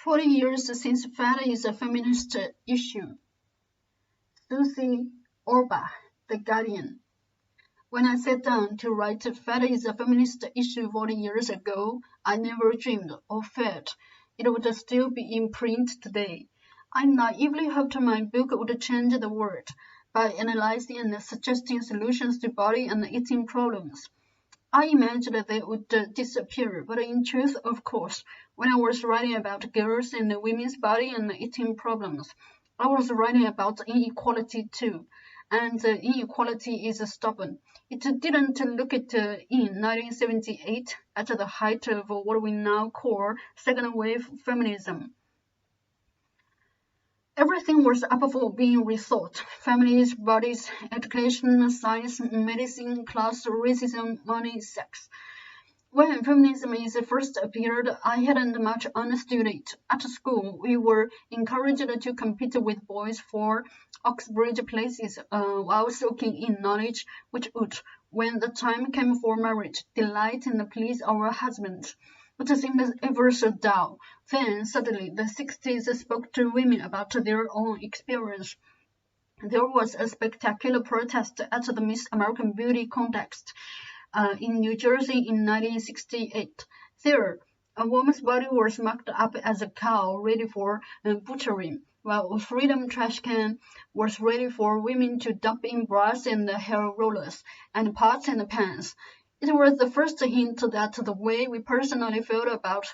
40 years since fat is a feminist issue. Susie Orbach, TheGuardian. When I sat down to write fat is a feminist issue 40 years ago, I never dreamed or felt it would still be in print today. I naively hoped my book would change the world by analyzing and suggesting solutions to body and eating problems. I imagined they would disappear, but in truth, of course, when I was writing about girls and women's body and eating problems, I was writing about inequality too. And inequality is stubborn. It didn't look at in 1978 at the height of what we now call second wave feminism. Everything was up for being rethought. Families, bodies, education, science, medicine, class, racism, money, sex. When feminism first appeared, I hadn't much understood it. At school, we were encouraged to compete with boys for Oxbridge places while soaking in knowledge which would, when the time came for marriage, delight and please our husbands. It seemed ever so dull. Then, suddenly, the 60s spoke to women about their own experience. There was a spectacular protest at the Miss American Beauty contest in New Jersey in 1968. There, a woman's body was marked up as a cow ready for butchering, while a Freedom trash can was ready for women to dump in bras and hair rollers and pots and pans. It was the first hint that the way we personally felt about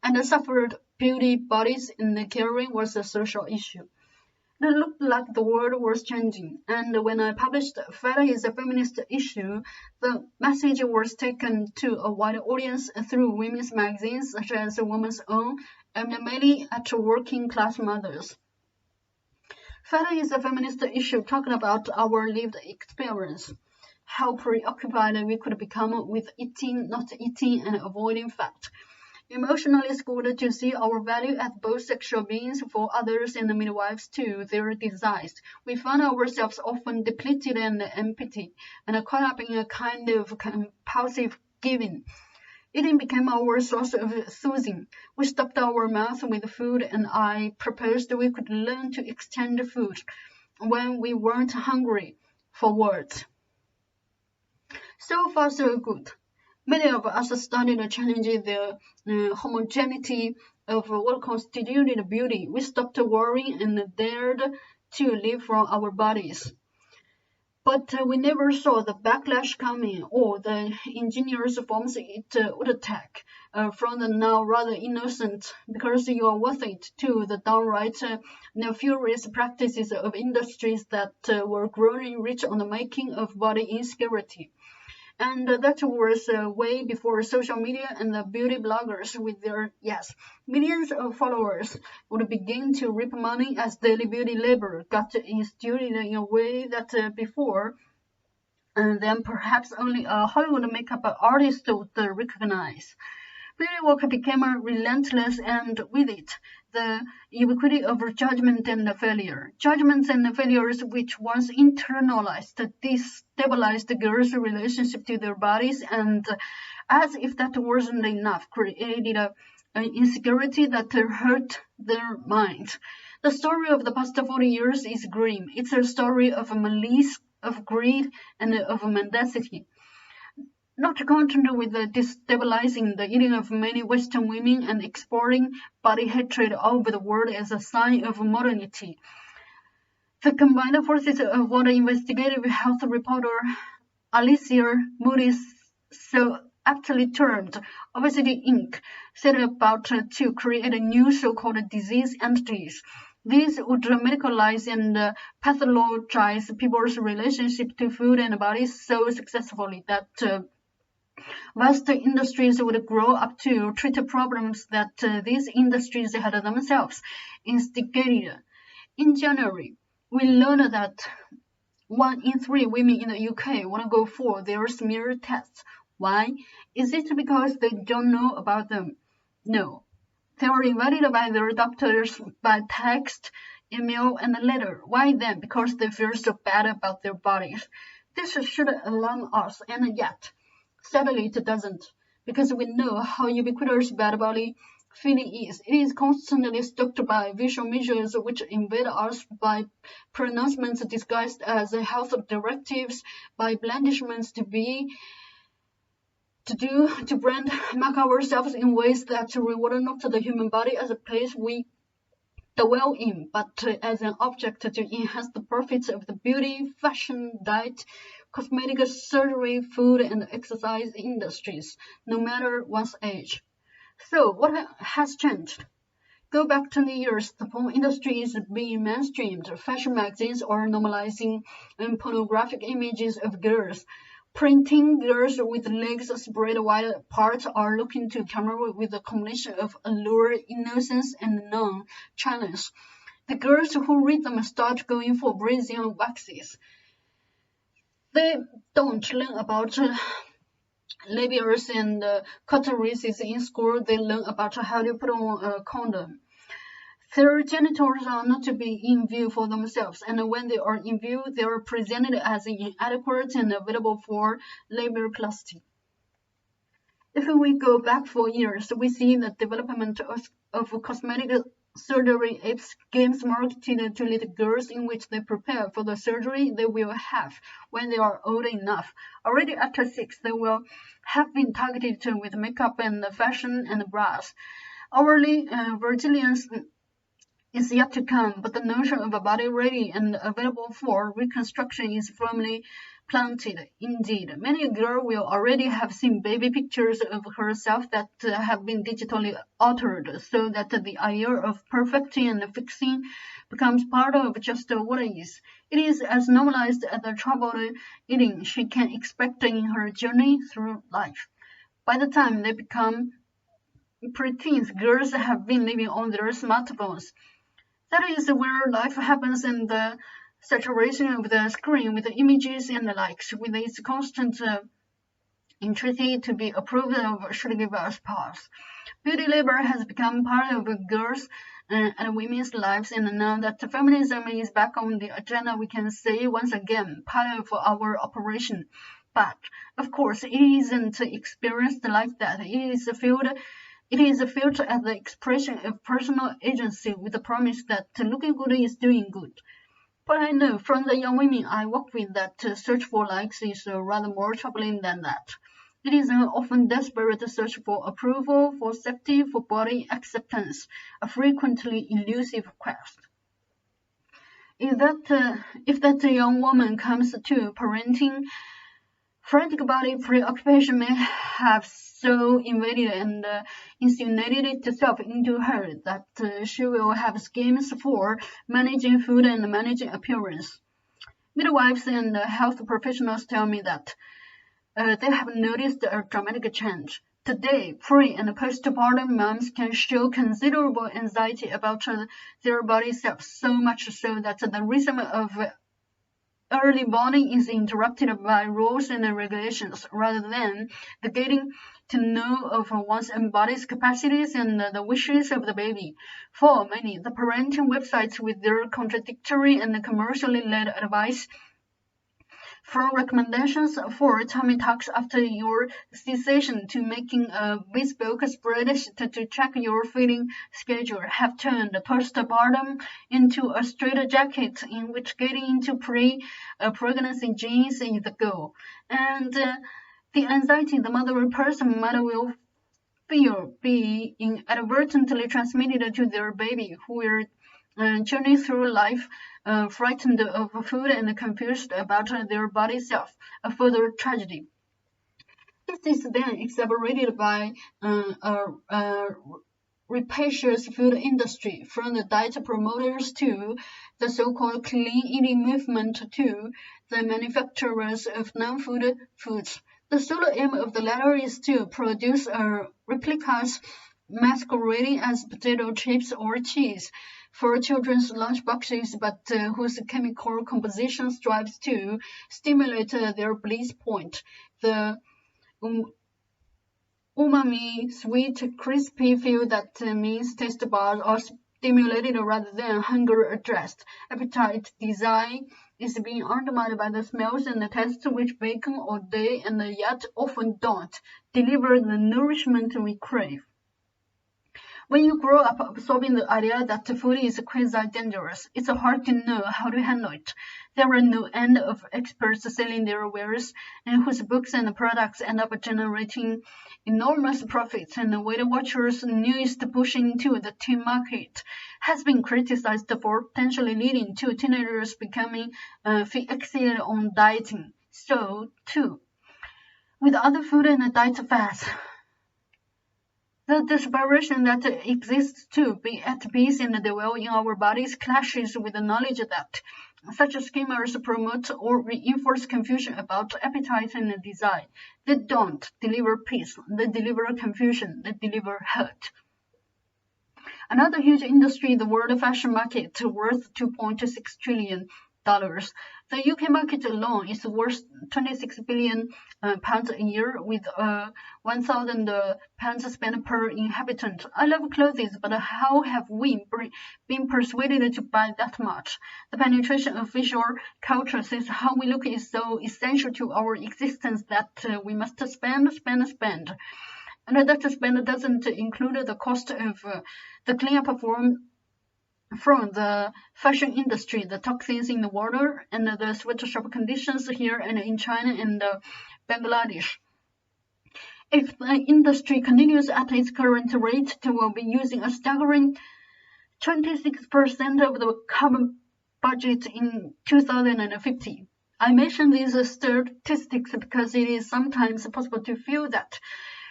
and suffered beauty, bodies, and caring was a social issue. It looked like the world was changing, and when I published Fat is a Feminist Issue, the message was taken to a wide audience through women's magazines such as Woman's Own and mainly at working-class mothers. Fat is a feminist issue talking about our lived experience, how preoccupied we could become with eating, not eating, and avoiding fat. Emotionally schooled to see our value as both sexual beings for others and midwives to their desires, we found ourselves often depleted and empty, and caught up in a kind of compulsive giving. Eating became our source of soothing. We stopped our mouth with food, and I proposed we could learn to exchange food when we weren't hungry for words. So far, so good. Many of us started challenging the homogeneity of what constituted beauty. We stopped worrying and dared to live from our bodies. But we never saw the backlash coming or the ingenious forms it would take from the now rather innocent because you are worth it to the downright nefarious practices of industries that were growing rich on the making of body insecurity. And that was way before social media and the beauty bloggers with their, millions of followers would begin to reap money as daily beauty labor got instituted in a way that before, and then perhaps only a Hollywood makeup artist would recognize. Beauty work became relentless, and with it, the ubiquity of judgment and failure. Judgments and failures which once internalized destabilized girls' relationship to their bodies, and as if that wasn't enough, created an insecurity that hurt their minds. The story of the past 40 years is grim. It's a story of malice, of greed, and of mendacity. Not content with destabilizing the eating of many Western women and exporting body hatred all over the world as a sign of modernity. The combined forces of what investigative health reporter Alicia Moody so aptly termed Obesity Inc. set about to create a new so-called disease entities. These would medicalize and pathologize people's relationship to food and bodies so successfully that vast industries would grow up to treat problems that these industries had themselves instigated. In January, we learned that 1 in 3 women in the UK want to go for their smear tests. Why? Is it because they don't know about them? No. They were invited by their doctors by text, email, and letter. Why then? Because they feel so bad about their bodies. This should alarm us, and yet, sadly, it doesn't, because we know how ubiquitous bad body feeling is. It is constantly stalked by visual measures which invade us, by pronouncements disguised as health directives, by blandishments to brand mark ourselves in ways that reward not the human body as a place we dwell in, but as an object to enhance the profits of the beauty, fashion, diet, cosmetic surgery, food, and exercise industries, no matter one's age. So, what has changed? Go back 20 years, the porn industry is being mainstreamed. Fashion magazines are normalizing pornographic images of girls. Printing girls with legs spread wide apart are looking to camera with a combination of allure, innocence, and non-challenge. The girls who read them start going for Brazilian waxes. They don't learn about labials and clitorises in school. They learn about how to put on a condom. Their genitals are not to be in view for themselves, and when they are in view, they are presented as inadequate and available for labor plasticity. If we go back 4 years, we see the development of cosmetic surgery apes games marketed to little girls in which they prepare for the surgery they will have when they are old enough. Already after 6, they will have been targeted with makeup and fashion and bras. Hourly vigilance is yet to come, but the notion of a body ready and available for reconstruction is firmly planted. Indeed, many a girl will already have seen baby pictures of herself that have been digitally altered, so that the idea of perfecting and fixing becomes part of just what it is. It is as normalized as the troubled eating she can expect in her journey through life. By the time they become preteens, girls have been living on their smartphones. That is where life happens, in the saturation of the screen with the images and the likes, with its constant entreaty to be approved of should give us pause. Beauty labor has become part of girls' and women's lives, and now that feminism is back on the agenda, we can say once again, part of our operation. But, of course, it isn't experienced like that. It is felt as the expression of personal agency with the promise that looking good is doing good. But I know from the young women I work with that search for likes is rather more troubling than that. It is an often desperate search for approval, for safety, for body acceptance, a frequently elusive quest. If that young woman comes to parenting, frantic body preoccupation may have so invaded and insinuated itself into her that she will have schemes for managing food and managing appearance. Midwives and health professionals tell me that they have noticed a dramatic change. Today, pre- and postpartum moms can show considerable anxiety about their body self, so much so that the rhythm of early bonding is interrupted by rules and regulations, rather than the getting to know of one's own body's capacities and the wishes of the baby. For many, the parenting websites with their contradictory and commercially led advice, from recommendations for tummy tucks after your cessation to making a bespoke spreadsheet to track your feeding schedule, have turned postpartum into a straitjacket in which getting into pre-pregnancy jeans is the goal. And the anxiety the mother person might will feel be inadvertently transmitted to their baby, who will journey through life frightened of food and confused about their body self, a further tragedy. This is then exacerbated by a rapacious food industry, from the diet promoters to the so-called clean eating movement to the manufacturers of non-food foods. The sole aim of the latter is to produce replicas masquerading as potato chips or cheese for children's lunchboxes, but whose chemical composition strives to stimulate their bliss point. The umami, sweet, crispy feel that means taste buds are stimulated rather than hunger addressed. Appetite design is being undermined by the smells and the tastes which bacon or day and yet often don't deliver the nourishment we crave. When you grow up absorbing the idea that food is quasi-dangerous, it's hard to know how to handle it. There are no end of experts selling their wares, and whose books and products end up generating enormous profits, and Weight Watchers' newest push into the teen market has been criticized for potentially leading to teenagers becoming fixated on dieting. So, too, with other food and diet fads, the desperation that exists to be at peace and dwell in our bodies clashes with the knowledge that such schemas promote or reinforce confusion about appetite and desire. They don't deliver peace, they deliver confusion, they deliver hurt. Another huge industry, the world fashion market, worth $2.6 trillion. The UK market alone is worth £26 billion a year, with £1,000 spent per inhabitant. I love clothes, but how have we been persuaded to buy that much? The penetration of visual culture says how we look is so essential to our existence that we must spend. And that spend doesn't include the cost of the cleanup from the fashion industry, the toxins in the water, and the sweatshop conditions here and in China and Bangladesh. If the industry continues at its current rate, it will be using a staggering 26% of the carbon budget in 2050. I mention these statistics because it is sometimes possible to feel that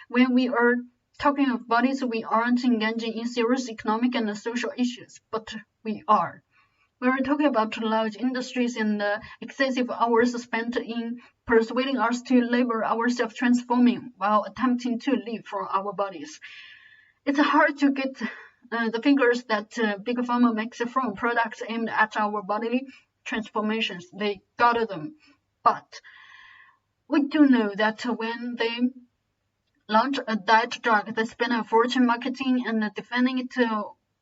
when we are talking of bodies, we aren't engaging in serious economic and social issues, but we are. We're talking about large industries and excessive hours spent in persuading us to labor ourselves transforming while attempting to live from our bodies. It's hard to get the figures that Big Pharma makes from products aimed at our bodily transformations. They got them. But we do know that when they launch a diet drug, they spend a fortune marketing and defending it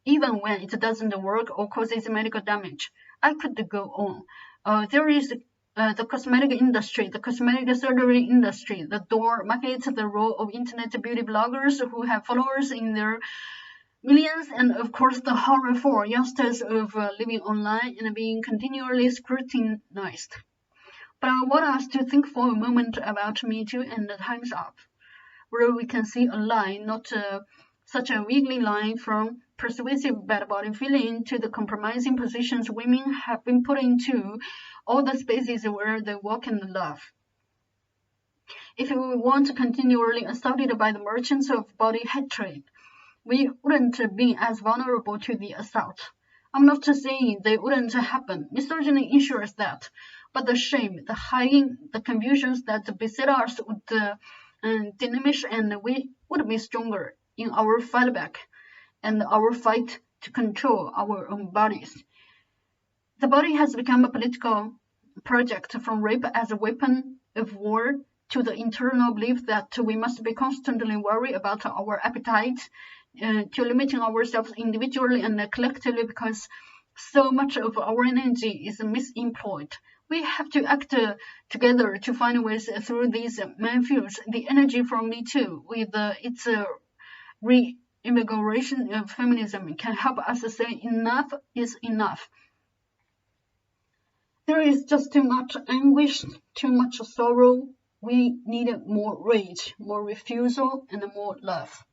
even when it doesn't work or causes medical damage. I could go on. There is the cosmetic industry, the cosmetic surgery industry. The door markets the role of internet beauty bloggers who have followers in their millions, and of course the horror for youngsters of living online and being continually scrutinized. But I want us to think for a moment about Me Too and the Time's Up, where we can see a line, not such a wiggly line, from persuasive bad body feeling to the compromising positions women have been put into all the spaces where they walk and love. If we weren't continually assaulted by the merchants of body hatred, we wouldn't be as vulnerable to the assault. I'm not saying they wouldn't happen. Misogyny ensures that. But the shame, the hiding, the confusions that beset us would diminish, and we would be stronger in our fight back and our fight to control our own bodies. The body has become a political project, from rape as a weapon of war to the internal belief that we must be constantly worried about our appetite, to limiting ourselves individually and collectively because so much of our energy is misemployed. We have to act together to find ways through these minefields. The energy from Me Too, with its reinvigoration of feminism, can help us say enough is enough. There is just too much anguish, too much sorrow. We need more rage, more refusal, and more love.